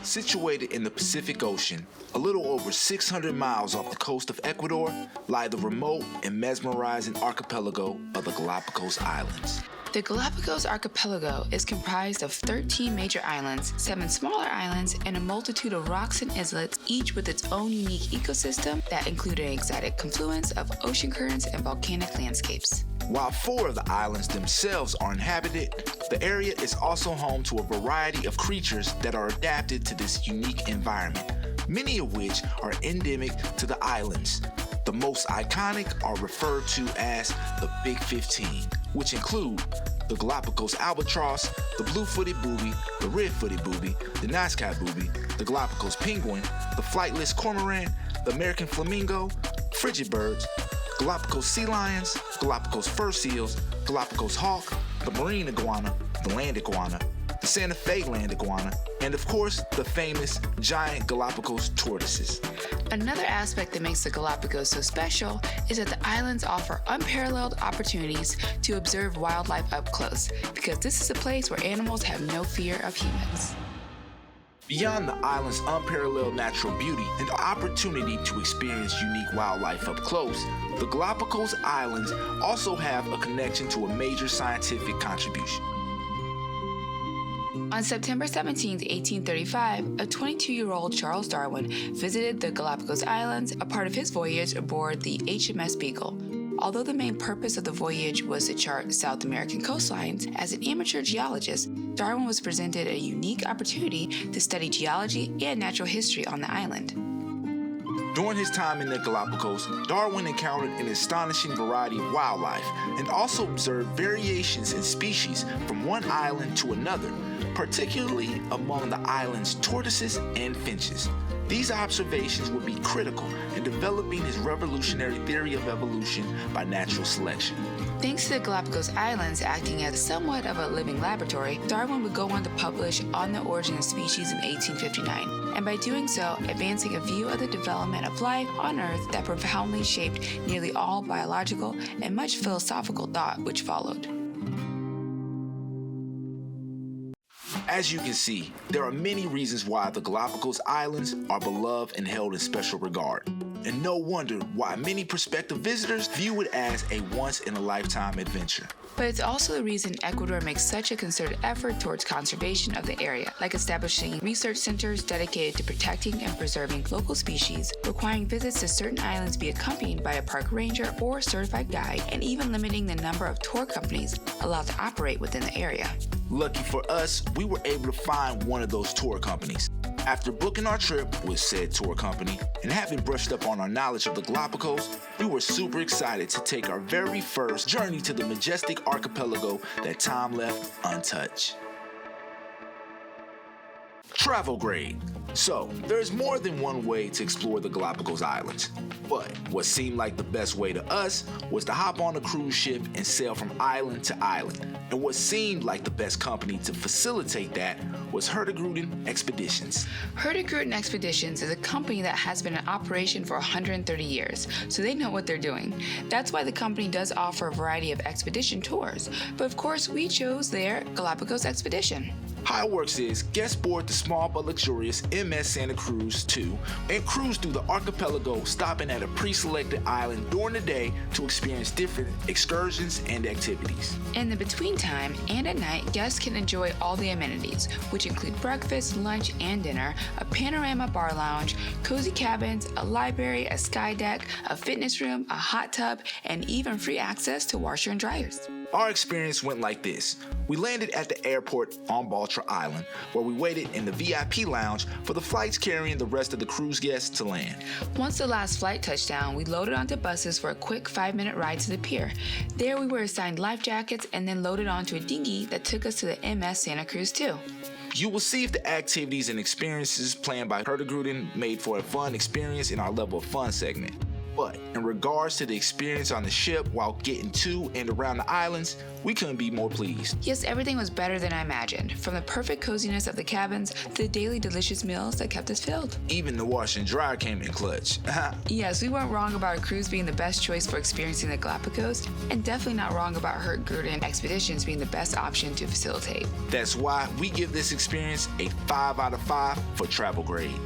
Situated in the Pacific Ocean, a little over 600 miles off the coast of Ecuador, lie the remote and mesmerizing archipelago of the Galapagos Islands. The Galapagos archipelago is comprised of 13 major islands, 7 smaller islands, and a multitude of rocks and islets, each with its own unique ecosystem that include an exotic confluence of ocean currents and volcanic landscapes. While 4 of the islands themselves are inhabited, the area is also home to a variety of creatures that are adapted to this unique environment, many of which are endemic to the islands. The most iconic are referred to as the Big 15, which include the Galapagos albatross, the blue-footed booby, the red-footed booby, the night sky booby, the Galapagos penguin, the flightless cormorant, the American flamingo, frigid birds, Galapagos sea lions, Galapagos fur seals, Galapagos hawk, the marine iguana, the land iguana, the Santa Fe land iguana, and of course, the famous giant Galapagos tortoises. Another aspect that makes the Galapagos so special is that the islands offer unparalleled opportunities to observe wildlife up close, because this is a place where animals have no fear of humans. Beyond the island's unparalleled natural beauty and the opportunity to experience unique wildlife up close, the Galapagos Islands also have a connection to a major scientific contribution. On September 17, 1835, a 22-year-old Charles Darwin visited the Galapagos Islands, a part of his voyage aboard the HMS Beagle. Although the main purpose of the voyage was to chart South American coastlines, as an amateur geologist, Darwin was presented a unique opportunity to study geology and natural history on the island. During his time in the Galapagos, Darwin encountered an astonishing variety of wildlife and also observed variations in species from one island to another, particularly among the island's tortoises and finches. These observations would be critical in developing his revolutionary theory of evolution by natural selection. Thanks to the Galapagos Islands acting as somewhat of a living laboratory, Darwin would go on to publish On the Origin of Species in 1859, and by doing so, advancing a view of the development of life on Earth that profoundly shaped nearly all biological and much philosophical thought which followed. As you can see, there are many reasons why the Galapagos Islands are beloved and held in special regard. And no wonder why many prospective visitors view it as a once-in-a-lifetime adventure. But it's also the reason Ecuador makes such a concerted effort towards conservation of the area, like establishing research centers dedicated to protecting and preserving local species, requiring visits to certain islands be accompanied by a park ranger or certified guide, and even limiting the number of tour companies allowed to operate within the area. Lucky for us, we were able to find one of those tour companies. After booking our trip with said tour company and having brushed up on our knowledge of the Galapagos, we were super excited to take our very first journey to the majestic archipelago that time left untouched. Travel grade. So, there's more than one way to explore the Galapagos Islands. But what seemed like the best way to us was to hop on a cruise ship and sail from island to island. And what seemed like the best company to facilitate that was Hurtigruten Expeditions. Hurtigruten Expeditions is a company that has been in operation for 130 years, so they know what they're doing. That's why the company does offer a variety of expedition tours. But of course, we chose their Galapagos Expedition. How it works is, guests board the small but luxurious MS Santa Cruz 2 and cruise through the archipelago, stopping at a pre-selected island during the day to experience different excursions and activities. In the between time and at night, guests can enjoy all the amenities, which include breakfast, lunch, and dinner, a panorama bar lounge, cozy cabins, a library, a sky deck, a fitness room, a hot tub, and even free access to washer and dryers. Our experience went like this. We landed at the airport on Baltra Island, where we waited in the VIP lounge for the flights carrying the rest of the cruise guests to land. Once the last flight touched down, we loaded onto buses for a quick 5-minute ride to the pier. There we were assigned life jackets and then loaded onto a dinghy that took us to the MS Santa Cruz 2. You will see if the activities and experiences planned by Hurtigruten made for a fun experience in our level of fun segment. But in regards to the experience on the ship while getting to and around the islands, we couldn't be more pleased. Yes, everything was better than I imagined, from the perfect coziness of the cabins to the daily delicious meals that kept us filled. Even the wash and dry came in clutch. Yes, we weren't wrong about a cruise being the best choice for experiencing the Galapagos, and definitely not wrong about Hurtigruten expeditions being the best option to facilitate. That's why we give this experience a 5 out of 5 for travel grade.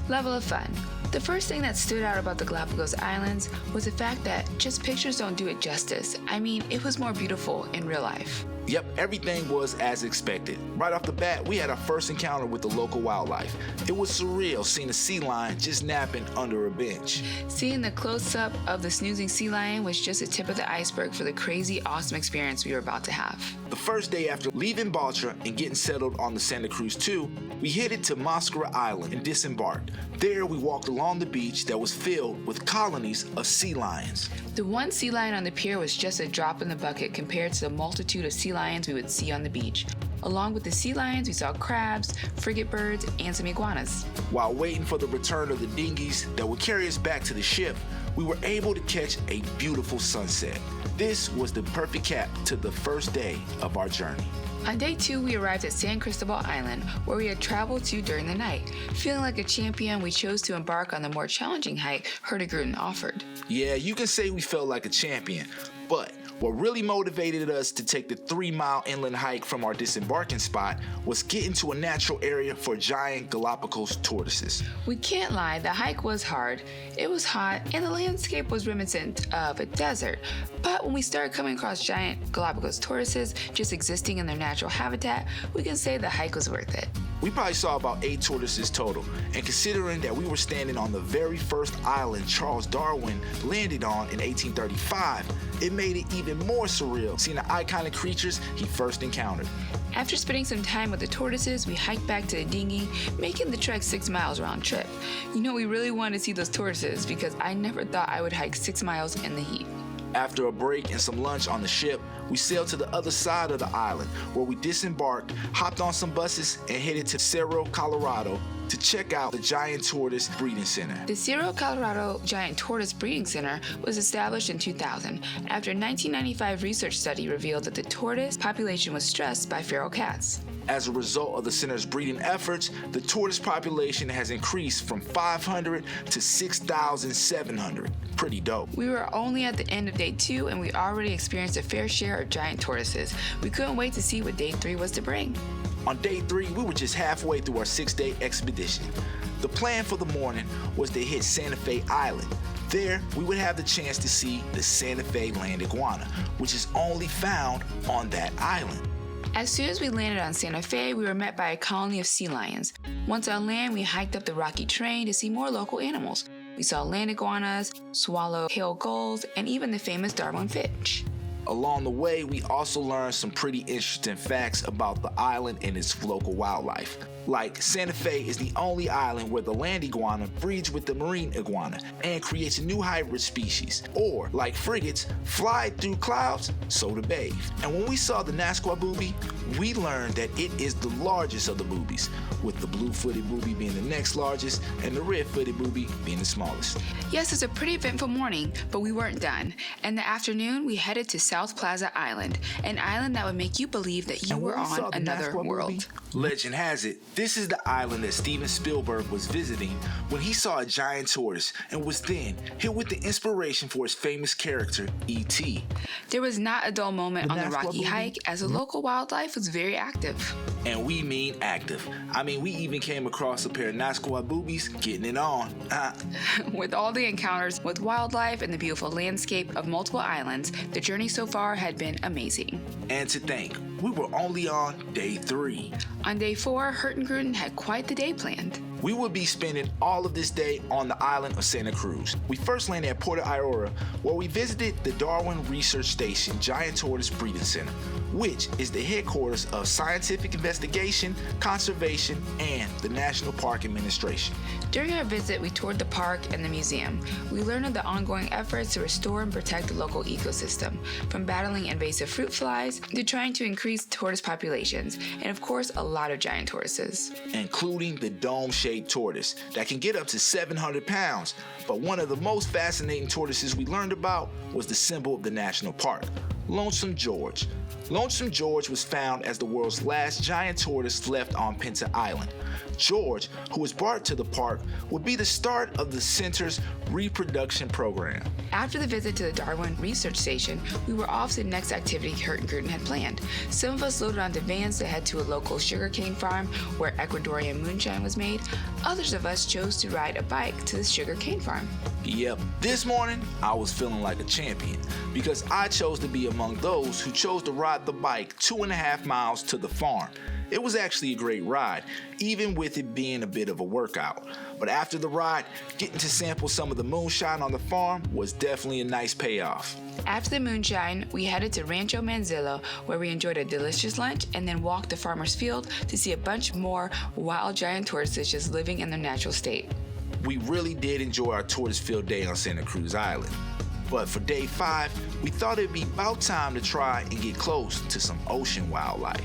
Level of fun. The first thing that stood out about the Galapagos Islands was the fact that just pictures don't do it justice. I mean, it was more beautiful in real life. Yep, everything was as expected. Right off the bat, we had our first encounter with the local wildlife. It was surreal seeing a sea lion just napping under a bench. Seeing the close-up of the snoozing sea lion was just the tip of the iceberg for the crazy, awesome experience we were about to have. The first day after leaving Baltra and getting settled on the Santa Cruz 2, we headed to Mashpi Island and disembarked. There, we walked along the beach that was filled with colonies of sea lions. The one sea lion on the pier was just a drop in the bucket compared to the multitude of sea lions we would see on the beach. Along with the sea lions, we saw crabs, frigate birds, and some iguanas. While waiting for the return of the dinghies that would carry us back to the ship, we were able to catch a beautiful sunset. This was the perfect cap to the first day of our journey. On day 2, we arrived at San Cristobal Island, where we had traveled to during the night. Feeling like a champion, we chose to embark on the more challenging hike Hurtigruten offered. Yeah, you can say we felt like a champion, but what really motivated us to take the 3-mile inland hike from our disembarking spot was getting to a natural area for giant Galapagos tortoises. We can't lie, the hike was hard, it was hot, and the landscape was reminiscent of a desert. But when we started coming across giant Galapagos tortoises just existing in their natural habitat, we can say the hike was worth it. We probably saw about 8 tortoises total, and considering that we were standing on the very first island Charles Darwin landed on in 1835, it made it even more surreal seeing the iconic creatures he first encountered. After spending some time with the tortoises, we hiked back to the dinghy, making the trek 6 miles round trip. You know, we really wanted to see those tortoises because I never thought I would hike 6 miles in the heat. After a break and some lunch on the ship, we sailed to the other side of the island where we disembarked, hopped on some buses, and headed to Cerro, Colorado to check out the Giant Tortoise Breeding Center. The Cerro, Colorado Giant Tortoise Breeding Center was established in 2000 after a 1995 research study revealed that the tortoise population was stressed by feral cats. As a result of the center's breeding efforts, the tortoise population has increased from 500 to 6,700. Pretty dope. We were only at the end of day 2 and we already experienced a fair share of giant tortoises. We couldn't wait to see what day 3 was to bring. On day 3, we were just halfway through our 6-day expedition. The plan for the morning was to hit Santa Fe Island. There, we would have the chance to see the Santa Fe land iguana, which is only found on that island. As soon as we landed on Santa Fe, we were met by a colony of sea lions. Once on land, we hiked up the rocky terrain to see more local animals. We saw land iguanas, swallow-tailed gulls, and even the famous Darwin finch. Along the way, we also learned some pretty interesting facts about the island and its local wildlife. Like, Santa Fe is the only island where the land iguana breeds with the marine iguana and creates a new hybrid species. Or, like frigates, fly through clouds, so to bathe. And when we saw the Nazca boobie, we learned that it is the largest of the boobies, with the blue-footed boobie being the next largest and the red-footed boobie being the smallest. Yes, it's a pretty eventful morning, but we weren't done. In the afternoon, we headed to South Plaza Island, an island that would make you believe that you were on another world. Legend has it, this is the island that Steven Spielberg was visiting when he saw a giant tortoise and was then hit with the inspiration for his famous character, E.T. There was not a dull moment on the rocky hike as the local wildlife was very active. And we mean active. I mean, we even came across a pair of Nazca boobies getting it on. With all the encounters with wildlife and the beautiful landscape of multiple islands, the journey so far had been amazing. And to think, we were only on day 3. On day 4, Hurtigruten had quite the day planned. We would be spending all of this day on the island of Santa Cruz. We first landed at Puerto Aurora, where we visited the Darwin Research Station Giant Tortoise Breeding Center, which is the headquarters of scientific investigation, conservation, and the National Park Administration. During our visit, we toured the park and the museum. We learned of the ongoing efforts to restore and protect the local ecosystem, from battling invasive fruit flies to trying to increase tortoise populations, and of course, a lot of giant tortoises. Including the dome-shaped Cape tortoise that can get up to 700 pounds. But one of the most fascinating tortoises we learned about was the symbol of the national park, Lonesome George. Lonesome George was found as the world's last giant tortoise left on Pinta Island. George, who was brought to the park, would be the start of the center's reproduction program. After the visit to the Darwin Research Station, we were off to the next activity Hurt and Gruden had planned. Some of us loaded onto vans to head to a local sugarcane farm where Ecuadorian moonshine was made. Others of us chose to ride a bike to the sugarcane farm. Yep, this morning I was feeling like a champion because I chose to be among those who chose to ride the bike 2.5 miles to the farm. It was actually a great ride, even with it being a bit of a workout. But after the ride, getting to sample some of the moonshine on the farm was definitely a nice payoff. After the moonshine, we headed to Rancho Manzillo, where we enjoyed a delicious lunch and then walked the farmer's field to see a bunch more wild giant tortoises just living in their natural state. We really did enjoy our tortoise field day on Santa Cruz Island. But for day 5, we thought it'd be about time to try and get close to some ocean wildlife.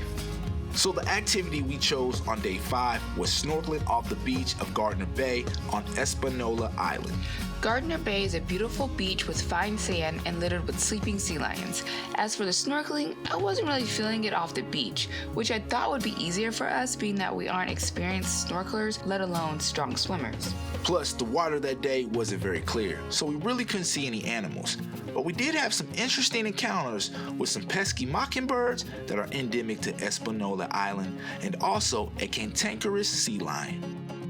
So the activity we chose on day 5 was snorkeling off the beach of Gardner Bay on Espanola Island. Gardner Bay is a beautiful beach with fine sand and littered with sleeping sea lions. As for the snorkeling, I wasn't really feeling it off the beach, which I thought would be easier for us being that we aren't experienced snorkelers, let alone strong swimmers. Plus, the water that day wasn't very clear, so we really couldn't see any animals. But we did have some interesting encounters with some pesky mockingbirds that are endemic to Espanola Island and also a cantankerous sea lion.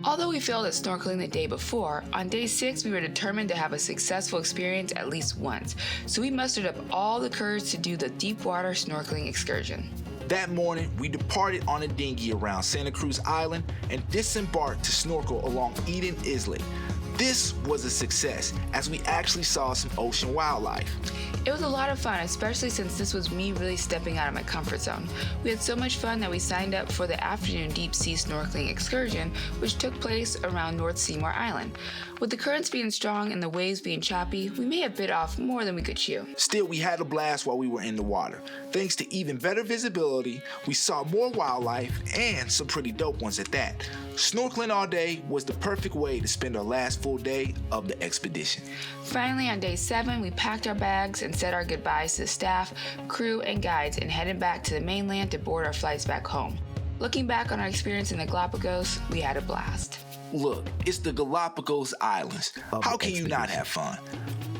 Although we failed at snorkeling the day before, on day 6 we were determined to have a successful experience at least once, so we mustered up all the courage to do the deep water snorkeling excursion. That morning, we departed on a dinghy around Santa Cruz Island and disembarked to snorkel along Eden Islet. This was a success as we actually saw some ocean wildlife. It was a lot of fun, especially since this was me really stepping out of my comfort zone. We had so much fun that we signed up for the afternoon deep sea snorkeling excursion, which took place around North Seymour Island. With the currents being strong and the waves being choppy, we may have bit off more than we could chew. Still, we had a blast while we were in the water. Thanks to even better visibility, we saw more wildlife and some pretty dope ones at that. Snorkeling all day was the perfect way to spend our last full day of the expedition. Finally, on day 7, we packed our bags and said our goodbyes to the staff, crew, and guides and headed back to the mainland to board our flights back home. Looking back on our experience in the Galapagos, we had a blast. Look, it's the Galapagos Islands. How can you not have fun?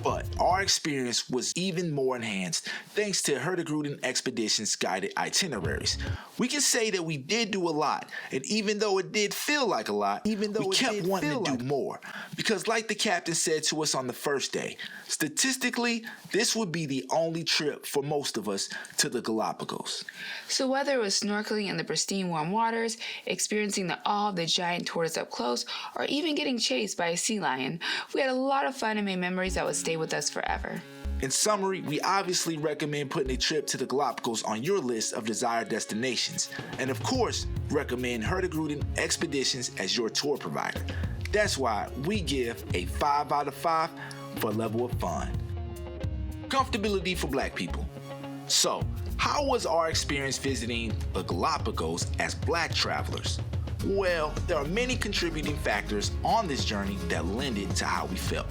But our experience was even more enhanced thanks to Hurtigruten Expedition's guided itineraries. We can say that we did do a lot, and even though it did feel like a lot, we kept wanting to do more. Because like the captain said to us on the first day, statistically, this would be the only trip for most of us to the Galapagos. So whether it was snorkeling in the pristine warm waters, experiencing the awe of the giant tortoise up close, or even getting chased by a sea lion, we had a lot of fun and made memories that would stay with us forever. In summary, we obviously recommend putting a trip to the Galapagos on your list of desired destinations, and of course, recommend Hurtigruten Expeditions as your tour provider. That's why we give a 5 out of 5 for level of fun. Comfortability for Black people. So, how was our experience visiting the Galapagos as Black travelers? Well, there are many contributing factors on this journey that lended to how we felt.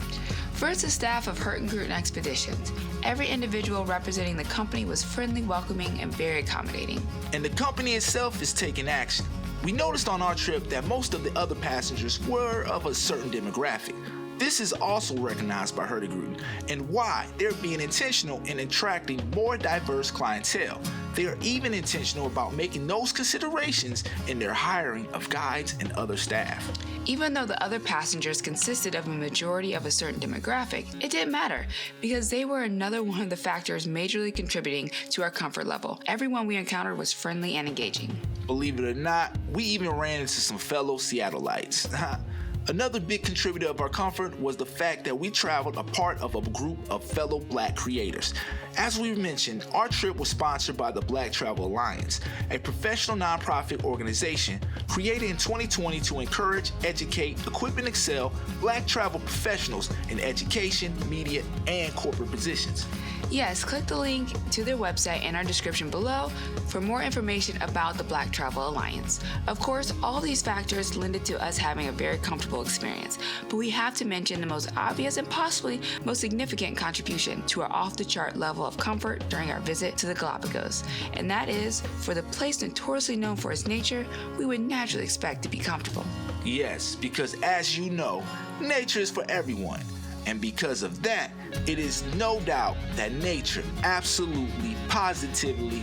First, the staff of Hurt and Gruden Expeditions. Every individual representing the company was friendly, welcoming, and very accommodating. And the company itself is taking action. We noticed on our trip that most of the other passengers were of a certain demographic. This is also recognized by Hurtigruten and why they're being intentional in attracting more diverse clientele. They are even intentional about making those considerations in their hiring of guides and other staff. Even though the other passengers consisted of a majority of a certain demographic, it didn't matter because they were another one of the factors majorly contributing to our comfort level. Everyone we encountered was friendly and engaging. Believe it or not, we even ran into some fellow Seattleites. Another big contributor of our comfort was the fact that we traveled a part of a group of fellow Black creators. As we mentioned, our trip was sponsored by the Black Travel Alliance, a professional nonprofit organization created in 2020 to encourage, educate, equip, and excel Black travel professionals in education, media, and corporate positions. Yes, click the link to their website in our description below for more information about the Black Travel Alliance. Of course, all these factors lended to us having a very comfortable experience, but we have to mention the most obvious and possibly most significant contribution to our off-the-chart level of comfort during our visit to the Galapagos, and that is, for the place notoriously known for its nature, we would naturally expect to be comfortable. Yes, because as you know, nature is for everyone. And because of that, it is no doubt that nature absolutely, positively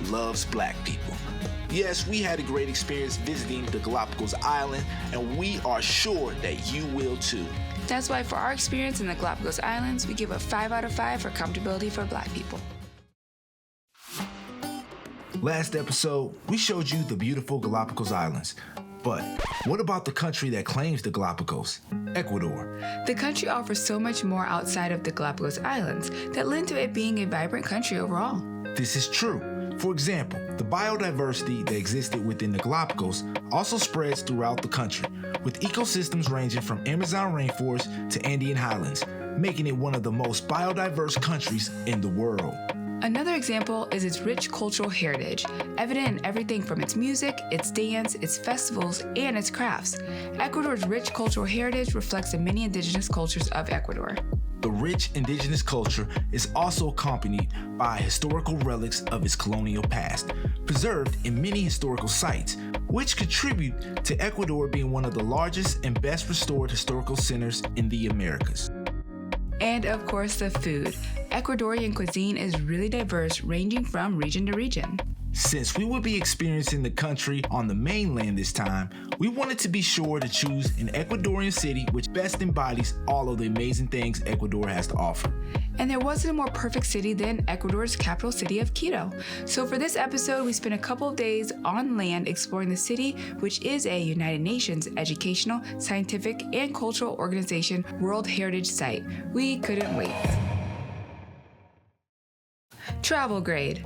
loves Black people. Yes, we had a great experience visiting the Galapagos Island, and we are sure that you will too. That's why for our experience in the Galapagos Islands, we give a 5 out of 5 for comfortability for Black people. Last episode, we showed you the beautiful Galapagos Islands. But what about the country that claims the Galapagos, Ecuador? The country offers so much more outside of the Galapagos Islands that lend to it being a vibrant country overall. This is true. For example, the biodiversity that existed within the Galapagos also spreads throughout the country, with ecosystems ranging from Amazon rainforest to Andean highlands, making it one of the most biodiverse countries in the world. Another example is its rich cultural heritage, evident in everything from its music, its dance, its festivals, and its crafts. Ecuador's rich cultural heritage reflects the many indigenous cultures of Ecuador. The rich indigenous culture is also accompanied by historical relics of its colonial past, preserved in many historical sites, which contribute to Ecuador being one of the largest and best restored historical centers in the Americas. And of course, the food. Ecuadorian cuisine is really diverse, ranging from region to region. Since we will be experiencing the country on the mainland this time, we wanted to be sure to choose an Ecuadorian city which best embodies all of the amazing things Ecuador has to offer. And there wasn't a more perfect city than Ecuador's capital city of Quito. So for this episode, we spent a couple of days on land exploring the city, which is a United Nations educational, scientific, and cultural organization World Heritage Site. We couldn't wait. Travel grade.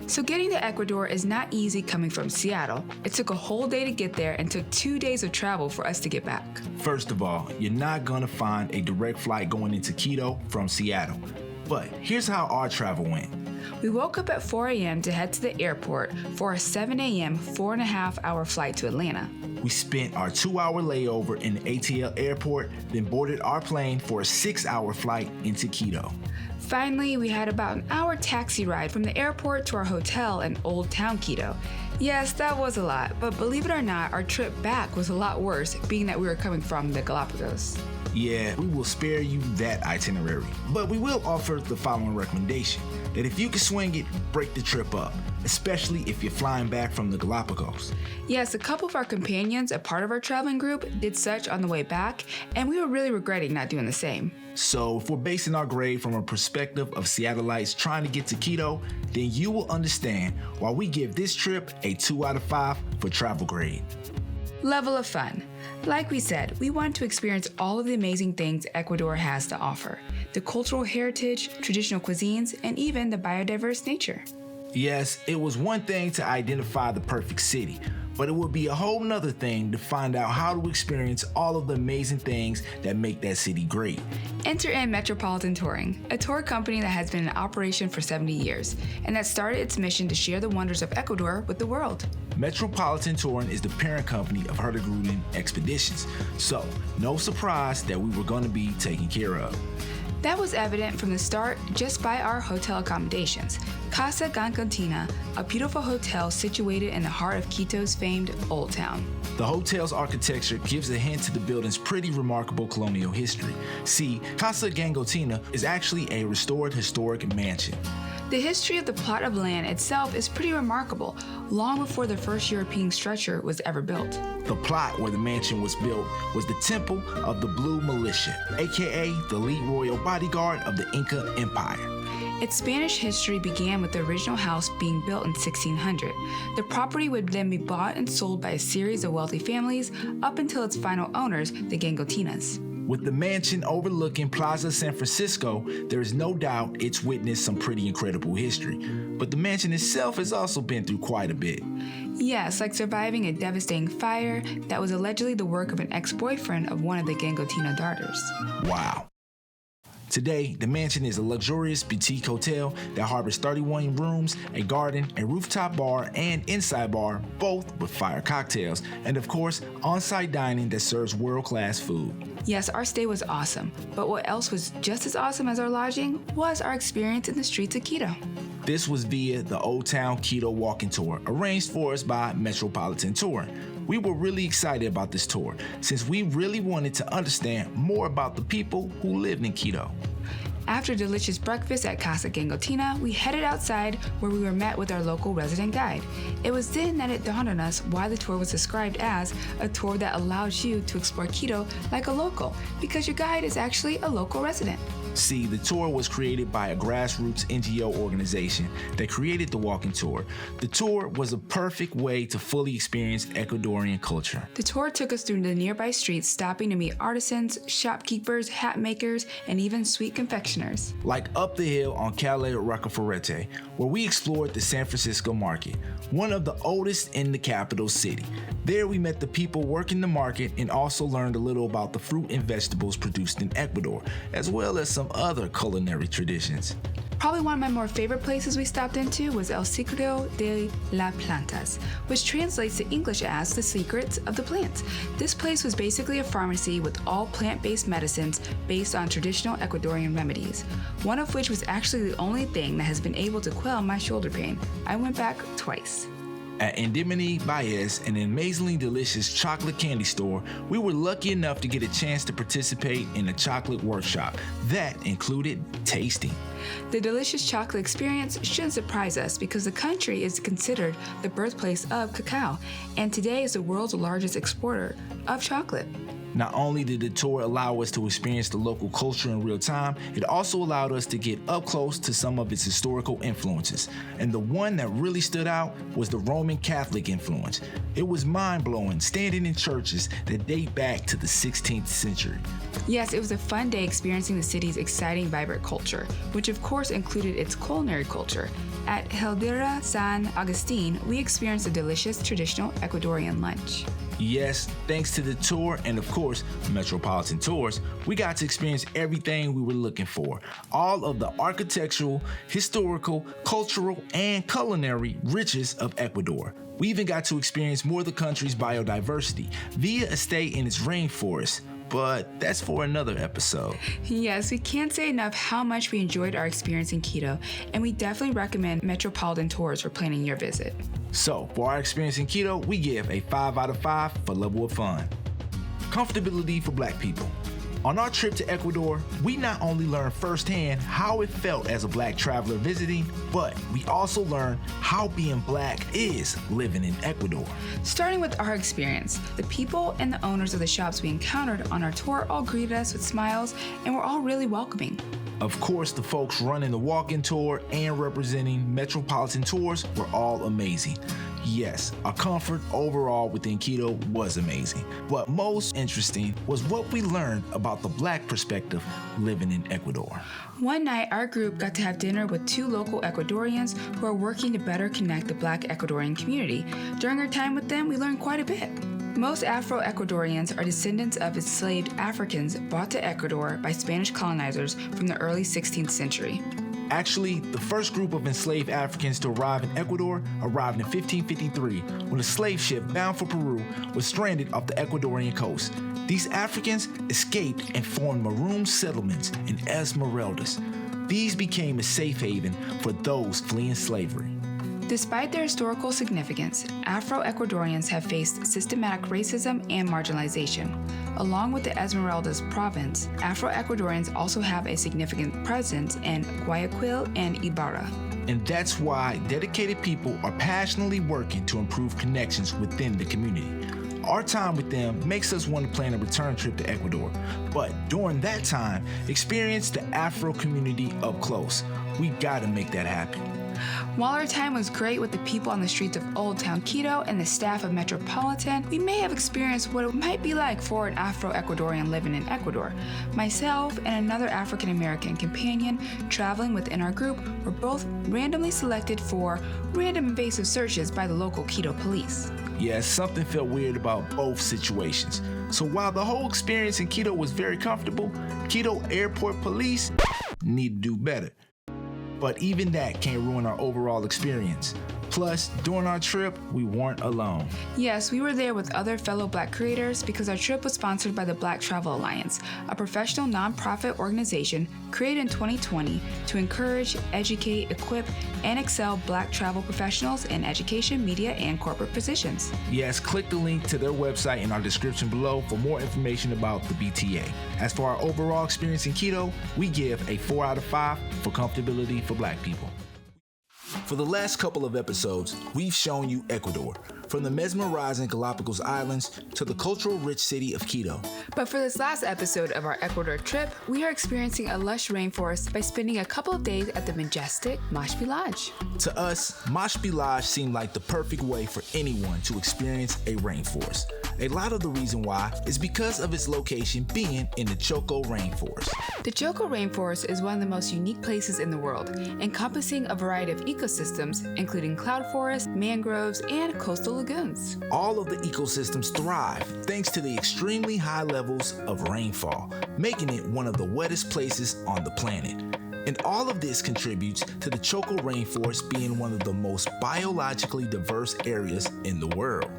So getting to Ecuador is not easy coming from Seattle. It took a whole day to get there and took 2 days of travel for us to get back. First of all, you're not gonna find a direct flight going into Quito from Seattle. But here's how our travel went. We woke up at 4 a.m. to head to the airport for a 7 a.m. 4.5-hour flight to Atlanta. We spent our 2-hour layover in the ATL airport, then boarded our plane for a 6-hour flight into Quito. Finally, we had about an hour taxi ride from the airport to our hotel in Old Town Quito. Yes, that was a lot, but believe it or not, our trip back was a lot worse, being that we were coming from the Galapagos. Yeah, we will spare you that itinerary, but we will offer the following recommendation, that if you can swing it, break the trip up, especially if you're flying back from the Galapagos. Yes, a couple of our companions, a part of our traveling group, did such on the way back, and we were really regretting not doing the same. So if we're basing our grade from a perspective of Seattleites trying to get to Quito, then you will understand why we give this trip a 2 out of 5 for travel grade. Level of fun. Like we said, we want to experience all of the amazing things Ecuador has to offer. The cultural heritage, traditional cuisines, and even the biodiverse nature. Yes, it was one thing to identify the perfect city, but it would be a whole nother thing to find out how to experience all of the amazing things that make that city great. Enter in Metropolitan Touring, a tour company that has been in operation for 70 years, and that started its mission to share the wonders of Ecuador with the world. Metropolitan Touring is the parent company of Hurtigruten Expeditions, so no surprise that we were going to be taken care of. That was evident from the start just by our hotel accommodations. Casa Gancantina, a beautiful hotel situated in the heart of Quito's famed Old Town. The hotel's architecture gives a hint to the building's pretty remarkable colonial history. See, Casa Gancantina is actually a restored historic mansion. The history of the plot of land itself is pretty remarkable, long before the first European structure was ever built. The plot where the mansion was built was the Temple of the Blue Militia, aka the elite royal bodyguard of the Inca Empire. Its Spanish history began with the original house being built in 1600. The property would then be bought and sold by a series of wealthy families up until its final owners, the Gangotinas. With the mansion overlooking Plaza San Francisco, there is no doubt it's witnessed some pretty incredible history. But the mansion itself has also been through quite a bit. Yes, like surviving a devastating fire that was allegedly the work of an ex-boyfriend of one of the Gangotina daughters. Wow. Today, the mansion is a luxurious boutique hotel that harbors 31 rooms, a garden, a rooftop bar, and inside bar, both with fire cocktails, and of course, on-site dining that serves world-class food. Yes, our stay was awesome, but what else was just as awesome as our lodging was our experience in the streets of Quito. This was via the Old Town Quito walking tour, arranged for us by Metropolitan Touring. We were really excited about this tour, since we really wanted to understand more about the people who lived in Quito. After a delicious breakfast at Casa Gangotina, we headed outside where we were met with our local resident guide. It was then that it dawned on us why the tour was described as a tour that allows you to explore Quito like a local, because your guide is actually a local resident. See, the tour was created by a grassroots NGO organization that created the walking tour. The tour was a perfect way to fully experience Ecuadorian culture. The tour took us through the nearby streets, stopping to meet artisans, shopkeepers, hat makers, and even sweet confectioners. Like up the hill on Calle Rocaforete, where we explored the San Francisco market, one of the oldest in the capital city. There we met the people working the market and also learned a little about the fruit and vegetables produced in Ecuador, as well as some other culinary traditions. Probably one of my more favorite places we stopped into was El Secreto de las Plantas, which translates to English as the secrets of the plants. This place was basically a pharmacy with all plant-based medicines based on traditional Ecuadorian remedies, one of which was actually the only thing that has been able to quell my shoulder pain. I went back twice. At Indemnity Baez, an amazingly delicious chocolate candy store, we were lucky enough to get a chance to participate in a chocolate workshop that included tasting. The delicious chocolate experience shouldn't surprise us because the country is considered the birthplace of cacao, and today is the world's largest exporter of chocolate. Not only did the tour allow us to experience the local culture in real time, it also allowed us to get up close to some of its historical influences. And the one that really stood out was the Roman Catholic influence. It was mind-blowing standing in churches that date back to the 16th century. Yes, it was a fun day experiencing the city's exciting, vibrant culture, which of course included its culinary culture. At Hildera San Agustin, we experienced a delicious traditional Ecuadorian lunch. Yes, thanks to the tour and of course Metropolitan Tours, we got to experience everything we were looking for. All of the architectural, historical, cultural, and culinary riches of Ecuador. We even got to experience more of the country's biodiversity via a stay in its rainforest. But that's for another episode. Yes, we can't say enough how much we enjoyed our experience in Quito, and we definitely recommend Metropolitan Tours for planning your visit. So, for our experience in Quito, we give a 5 out of 5 for level of fun. Comfortability for Black people. On our trip to Ecuador, we not only learned firsthand how it felt as a Black traveler visiting, but we also learned how being Black is living in Ecuador. Starting with our experience, the people and the owners of the shops we encountered on our tour all greeted us with smiles and were all really welcoming. Of course, the folks running the walk-in tour and representing Metropolitan Tours were all amazing. Yes, our comfort overall within Quito was amazing. But most interesting was what we learned about the Black perspective living in Ecuador. One night, our group got to have dinner with 2 local Ecuadorians who are working to better connect the Black Ecuadorian community. During our time with them, we learned quite a bit. Most Afro-Ecuadorians are descendants of enslaved Africans brought to Ecuador by Spanish colonizers from the early 16th century. Actually, the first group of enslaved Africans to arrive in Ecuador arrived in 1553 when a slave ship bound for Peru was stranded off the Ecuadorian coast. These Africans escaped and formed maroon settlements in Esmeraldas. These became a safe haven for those fleeing slavery. Despite their historical significance, Afro-Ecuadorians have faced systematic racism and marginalization. Along with the Esmeraldas province, Afro-Ecuadorians also have a significant presence in Guayaquil and Ibarra. And that's why dedicated people are passionately working to improve connections within the community. Our time with them makes us want to plan a return trip to Ecuador, but during that time, experience the Afro community up close. We gotta make that happen. While our time was great with the people on the streets of Old Town Quito and the staff of Metropolitan, we may have experienced what it might be like for an Afro-Ecuadorian living in Ecuador. Myself and another African-American companion traveling within our group were both randomly selected for random invasive searches by the local Quito police. Yes, something felt weird about both situations. So while the whole experience in Quito was very comfortable, Quito Airport Police need to do better. But even that can't ruin our overall experience. Plus, during our trip, we weren't alone. Yes, we were there with other fellow Black creators because our trip was sponsored by the Black Travel Alliance, a professional nonprofit organization created in 2020 to encourage, educate, equip, and excel Black travel professionals in education, media, and corporate positions. Yes, click the link to their website in our description below for more information about the BTA. As for our overall experience in Quito, we give a 4 out of 5 for comfortability for Black people. For the last couple of episodes, we've shown you Ecuador, from the mesmerizing Galapagos Islands to the cultural-rich city of Quito. But for this last episode of our Ecuador trip, we are experiencing a lush rainforest by spending a couple of days at the majestic Mashpi Lodge. To us, Mashpi Lodge seemed like the perfect way for anyone to experience a rainforest. A lot of the reason why is because of its location being in the Choco Rainforest. The Choco Rainforest is one of the most unique places in the world, encompassing a variety of ecosystems, including cloud forests, mangroves, and coastal lagoons. All of the ecosystems thrive thanks to the extremely high levels of rainfall, making it one of the wettest places on the planet. And all of this contributes to the Choco Rainforest being one of the most biologically diverse areas in the world.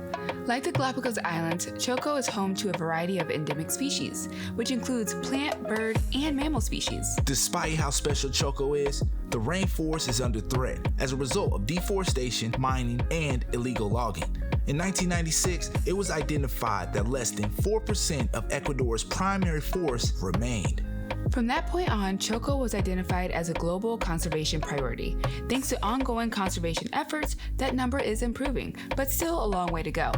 Like the Galapagos Islands, Choco is home to a variety of endemic species, which includes plant, bird, and mammal species. Despite how special Choco is, the rainforest is under threat as a result of deforestation, mining, and illegal logging. In 1996, it was identified that less than 4% of Ecuador's primary forests remained. From that point on, Choco was identified as a global conservation priority. Thanks to ongoing conservation efforts, that number is improving, but still a long way to go.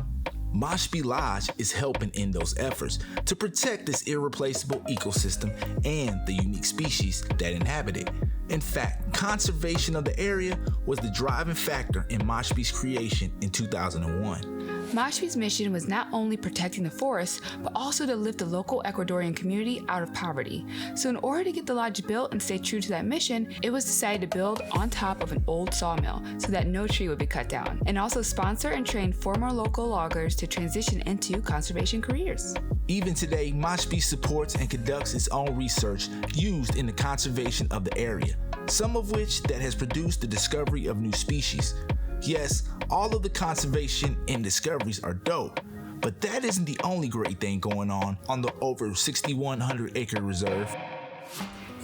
Mashpi Lodge is helping in those efforts to protect this irreplaceable ecosystem and the unique species that inhabit it. In fact, conservation of the area was the driving factor in Mashpi's creation in 2001. Mashpi's mission was not only protecting the forest, but also to lift the local Ecuadorian community out of poverty. So in order to get the lodge built and stay true to that mission, it was decided to build on top of an old sawmill so that no tree would be cut down, and also sponsor and train former local loggers to transition into conservation careers. Even today, Mashpi supports and conducts its own research used in the conservation of the area, some of which that has produced the discovery of new species. Yes, all of the conservation and discoveries are dope, but that isn't the only great thing going on the over 6,100 acre reserve.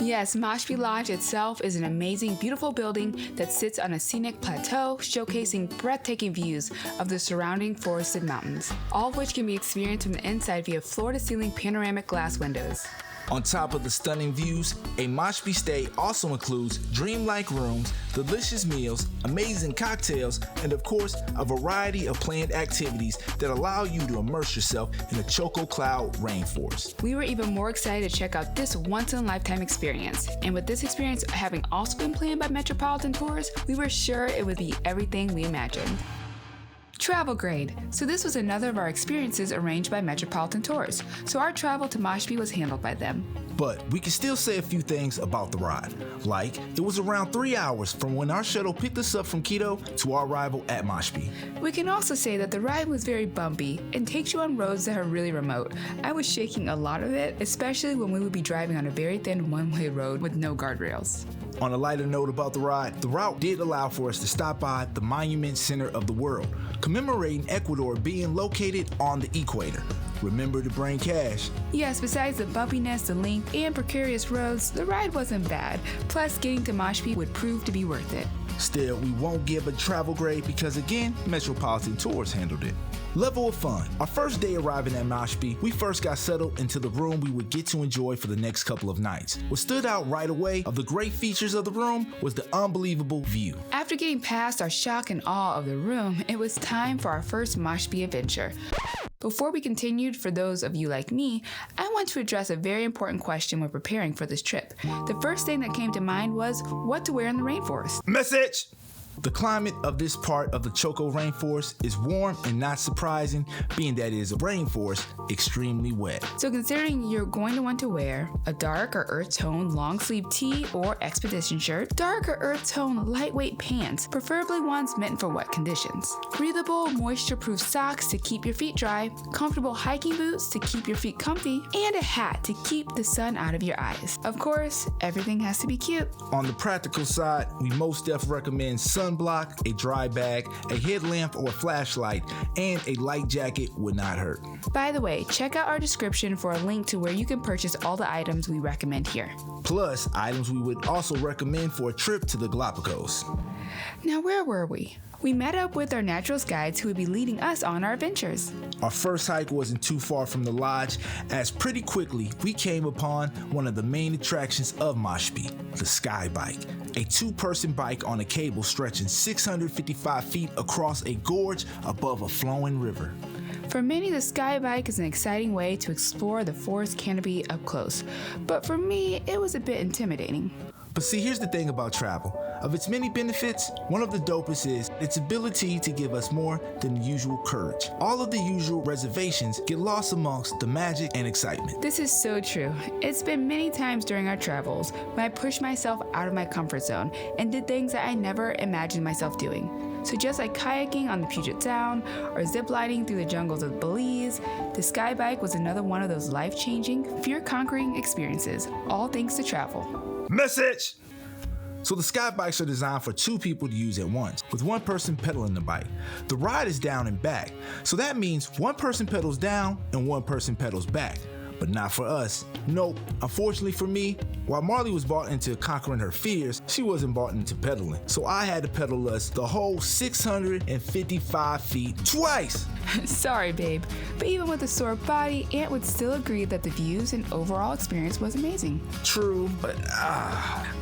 Yes, Mashpi Lodge itself is an amazing, beautiful building that sits on a scenic plateau showcasing breathtaking views of the surrounding forested mountains, all of which can be experienced from the inside via floor-to-ceiling panoramic glass windows. On top of the stunning views, a Mashpi stay also includes dreamlike rooms, delicious meals, amazing cocktails, and of course, a variety of planned activities that allow you to immerse yourself in the Choco Cloud Rainforest. We were even more excited to check out this once-in-a-lifetime experience. And with this experience having also been planned by Metropolitan Tours, we were sure it would be everything we imagined. Travel grade. So this was another of our experiences arranged by Metropolitan Tours. So our travel to Mashpi was handled by them. But we can still say a few things about the ride. Like, it was around 3 hours from when our shuttle picked us up from Quito to our arrival at Mashpi. We can also say that the ride was very bumpy and takes you on roads that are really remote. I was shaking a lot of it, especially when we would be driving on a very thin one-way road with no guardrails. On a lighter note about the route did allow for us to stop by the Monument Center of the World, commemorating Ecuador being located on the equator. Remember to bring cash. Yes, besides the bumpiness, the length, and precarious roads, the ride wasn't bad. Plus, getting to Mashpi would prove to be worth it. Still, we won't give a travel grade because, again, Metropolitan Tours handled it. Level of fun. Our first day arriving at Mashpi, we first got settled into the room we would get to enjoy for the next couple of nights. What stood out right away of the great features of the room was the unbelievable view. After getting past our shock and awe of the room, it was time for our first Mashpi adventure. Before we continued, for those of you like me, I want to address a very important question when preparing for this trip. The first thing that came to mind was what to wear in the rainforest. Message! The climate of this part of the Choco Rainforest is warm and not surprising, being that it is a rainforest extremely wet. So considering you're going to want to wear a dark or earth tone long sleeve tee or expedition shirt, dark or earth tone lightweight pants, preferably ones meant for wet conditions, breathable moisture proof socks to keep your feet dry, comfortable hiking boots to keep your feet comfy, and a hat to keep the sun out of your eyes. Of course, everything has to be cute. On the practical side, we most definitely recommend sunblock, a dry bag, a headlamp or a flashlight, and a light jacket would not hurt. By the way, check out our description for a link to where you can purchase all the items we recommend here. Plus, items we would also recommend for a trip to the Galapagos. Now, where were we? We met up with our naturalist guides who would be leading us on our adventures. Our first hike wasn't too far from the lodge, as pretty quickly we came upon one of the main attractions of Mashpi, the sky bike. A two-person bike on a cable stretching 655 feet across a gorge above a flowing river. For many, the sky bike is an exciting way to explore the forest canopy up close, but for me, it was a bit intimidating. But see, here's the thing about travel. Of its many benefits, one of the dopest is its ability to give us more than the usual courage. All of the usual reservations get lost amongst the magic and excitement. This is so true. It's been many times during our travels when I pushed myself out of my comfort zone and did things that I never imagined myself doing. So just like kayaking on the Puget Sound or ziplining through the jungles of Belize, the sky bike was another one of those life-changing, fear-conquering experiences, all thanks to travel. Message! So the sky bikes are designed for two people to use at once, with one person pedaling the bike. The ride is down and back, so that means one person pedals down and one person pedals back. But not for us. Nope. Unfortunately for me, while Marley was bought into conquering her fears, she wasn't bought into pedaling. So I had to pedal us the whole 655 feet twice. Sorry, babe, but even with a sore body, Aunt would still agree that the views and overall experience was amazing. True, but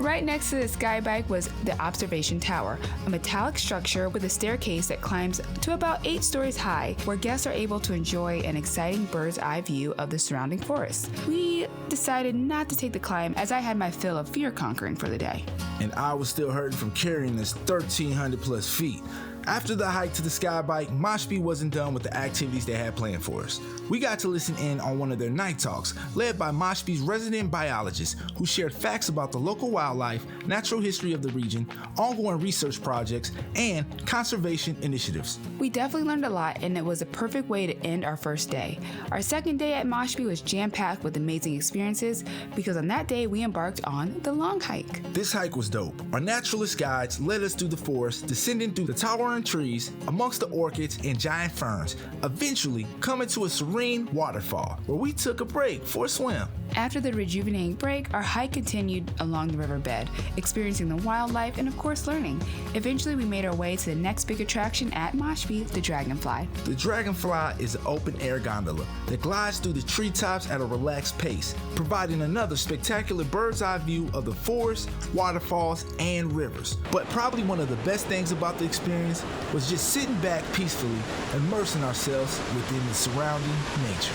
Right next to the sky bike was the observation tower, a metallic structure with a staircase that climbs to about 8 stories high, where guests are able to enjoy an exciting bird's eye view of the surrounding forest. We decided not to take the climb as I had my fill of fear conquering for the day. And I was still hurting from carrying this 1,300 plus feet. After the hike to the sky bike, Mashpi wasn't done with the activities they had planned for us. We got to listen in on one of their night talks, led by Mashpi's resident biologist, who shared facts about the local wildlife, natural history of the region, ongoing research projects, and conservation initiatives. We definitely learned a lot, and it was a perfect way to end our first day. Our second day at Mashpi was jam-packed with amazing experiences, because on that day we embarked on the long hike. This hike was dope. Our naturalist guides led us through the forest, descending through the towering trees, amongst the orchids and giant ferns, eventually coming to a serene waterfall where we took a break for a swim. After the rejuvenating break, our hike continued along the riverbed, experiencing the wildlife and of course learning. Eventually we made our way to the next big attraction at Mashpi, the Dragonfly. The Dragonfly is an open-air gondola that glides through the treetops at a relaxed pace, providing another spectacular bird's-eye view of the forest, waterfalls, and rivers. But probably one of the best things about the experience was just sitting back peacefully, immersing ourselves within the surrounding nature.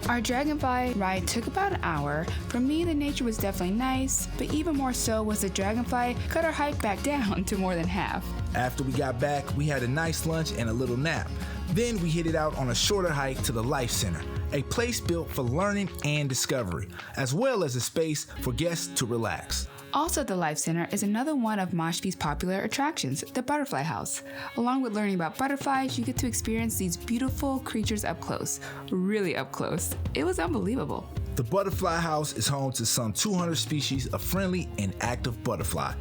Our Dragonfly ride took about an hour. For me, the nature was definitely nice, but even more so was the Dragonfly cut our hike back down to more than half. After we got back, we had a nice lunch and a little nap. Then we headed out on a shorter hike to the Life Center, a place built for learning and discovery, as well as a space for guests to relax. Also at the Life Center is another one of Mashpi's popular attractions, the Butterfly House. Along with learning about butterflies, you get to experience these beautiful creatures up close. Really up close. It was unbelievable. The Butterfly House is home to some 200 species of friendly and active butterfly.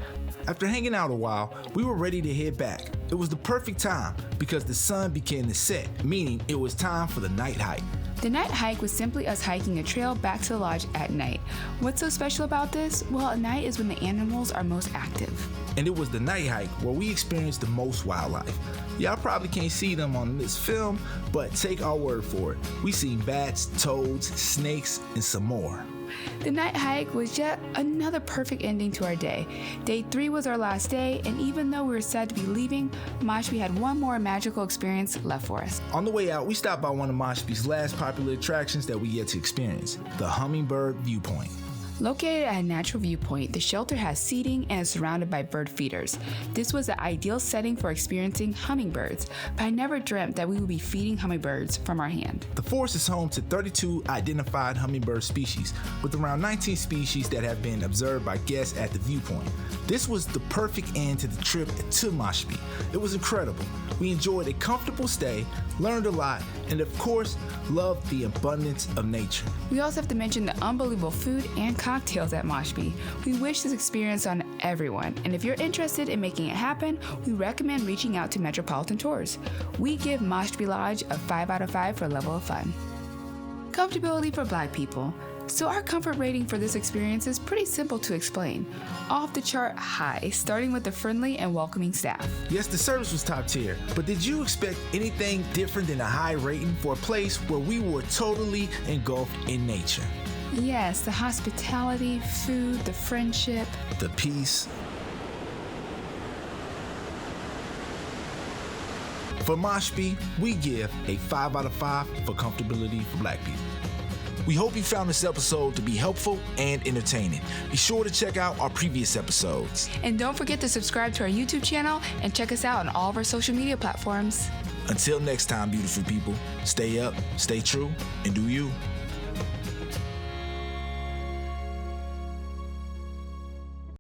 After hanging out a while, we were ready to head back. It was the perfect time because the sun began to set, meaning it was time for the night hike. The night hike was simply us hiking a trail back to the lodge at night. What's so special about this? Well, at night is when the animals are most active. And it was the night hike where we experienced the most wildlife. Y'all probably can't see them on this film, but take our word for it. We seen bats, toads, snakes, and some more. The night hike was yet another perfect ending to our day. Day 3 was our last day, and even though we were sad to be leaving, Mashpi had one more magical experience left for us. On the way out, we stopped by one of Mashpi's last popular attractions that we yet to experience, the Hummingbird Viewpoint. Located at a natural viewpoint, the shelter has seating and is surrounded by bird feeders. This was the ideal setting for experiencing hummingbirds, but I never dreamt that we would be feeding hummingbirds from our hand. The forest is home to 32 identified hummingbird species, with around 19 species that have been observed by guests at the viewpoint. This was the perfect end to the trip to Mashpi. It was incredible. We enjoyed a comfortable stay, learned a lot, and of course, loved the abundance of nature. We also have to mention the unbelievable food and cocktails at Mashpi. We wish this experience on everyone, and if you're interested in making it happen, we recommend reaching out to Metropolitan Tours. We give Mashpi Lodge a 5 out of 5 for level of fun. Comfortability for Black people. So our comfort rating for this experience is pretty simple to explain. Off the chart high, starting with the friendly and welcoming staff. Yes, the service was top tier, but did you expect anything different than a high rating for a place where we were totally engulfed in nature? Yes, the hospitality, food, the friendship, the peace. For Mashpi, we give a 5 out of 5 for comfortability for Black people. We hope you found this episode to be helpful and entertaining. Be sure to check out our previous episodes. And don't forget to subscribe to our YouTube channel and check us out on all of our social media platforms. Until next time, beautiful people, stay up, stay true, and do you.